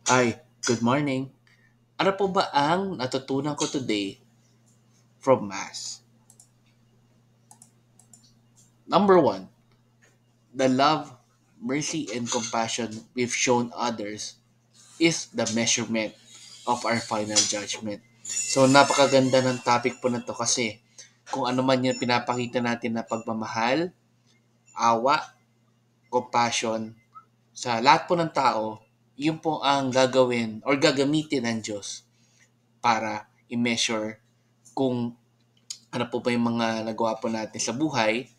Hi, good morning. Ano po ba ang natutunan ko today from Mass? Number one, the love, mercy, and compassion we've shown others is the measurement of our final judgment. So, napakaganda ng topic po na to kasi kung ano man yung pinapakita natin na pagmamahal, awa, compassion sa lahat po ng tao, yun po ang gagawin or gagamitin ng Diyos para i-measure kung ano po ba yung mga nagawa po natin sa buhay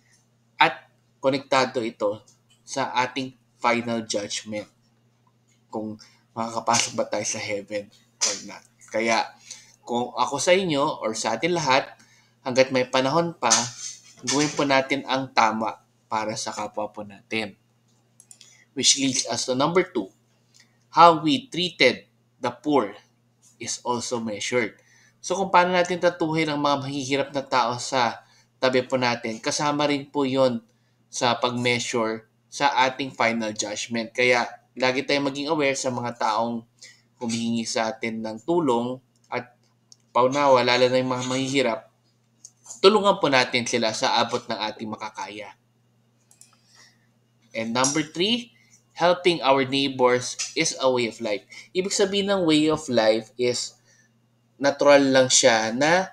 at konektado ito sa ating final judgment kung makakapasok ba tayo sa heaven or not. Kaya kung ako sa inyo or sa atin lahat, hanggat may panahon pa, gawin po natin ang tama para sa kapwa po natin. Which leads us to number two, how we treated the poor is also measured. So kung paano natin tatuhin ang mga mahihirap na tao sa tabi po natin, kasama rin po yon sa pag-measure sa ating final judgment. Kaya lagi tayong maging aware sa mga taong humihingi sa atin ng tulong at paunawa, lalo na yung mga mahihirap, tulungan po natin sila sa abot ng ating makakaya. And number three, helping our neighbors is a way of life. Ibig sabihin ng way of life is natural lang siya na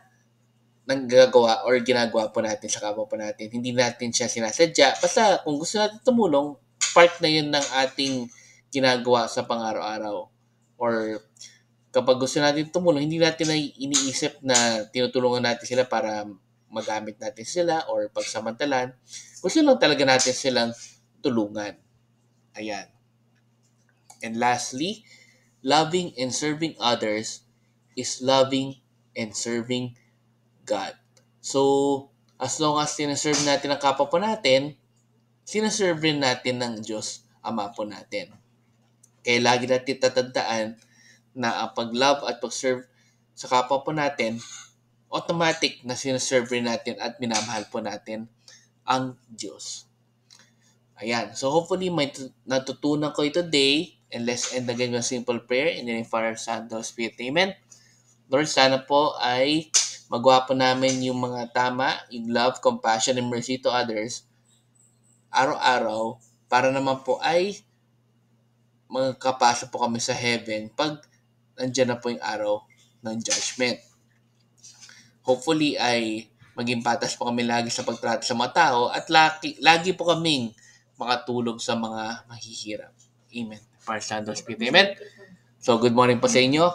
nanggagawa or ginagawa po natin sa kapwa po natin. Hindi natin siya sinasadya. Basta kung gusto natin tumulong, part na yun ng ating ginagawa sa pang-araw-araw. Or kapag gusto natin tumulong, hindi natin na iniisip na tinutulungan natin sila para magamit natin sila or pagsamantalan. Gusto lang talaga natin silang tulungan. Ayan. And lastly, loving and serving others is loving and serving God. So, as long as sinaserve natin ang kapwa po natin, sinaserve rin natin ng Diyos Ama po natin. Kaya lagi natin tatandaan na ang pag-love at pag-serve sa kapwa po natin, automatic na sinaserve rin natin at minamahal po natin ang Diyos. Ayan. So, hopefully, may natutunan ko today. And let's end again with a simple prayer in the name of Father, Son, and Holy Spirit. Amen. Lord, sana po ay magawa po namin yung mga tama, yung love, compassion, and mercy to others araw-araw para naman po ay magkapasok po kami sa heaven pag nandyan na po yung araw ng judgment. Hopefully ay maging patas po kami lagi sa pagtrato sa mga tao at lagi po kaming makatulog sa mga mahihirap. Amen. Para sa Santos Spirit. Amen. So, good morning po sa inyo.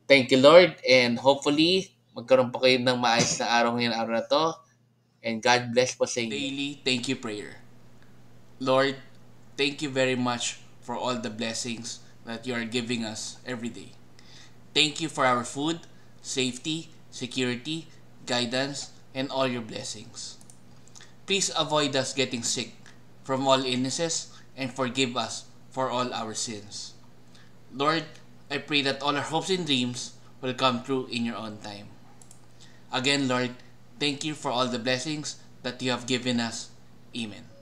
Thank you, Lord. And hopefully, magkaroon po kayo ng maayos na araw ngayon, araw na to. And God bless po sa inyo. Daily thank you prayer. Lord, thank you very much for all the blessings that you are giving us every day. Thank you for our food, safety, security, guidance, and all your blessings. Please avoid us getting sick from all illnesses and forgive us for all our sins. Lord, I pray that all our hopes and dreams will come true in your own time. Again, Lord, thank you for all the blessings that you have given us. Amen.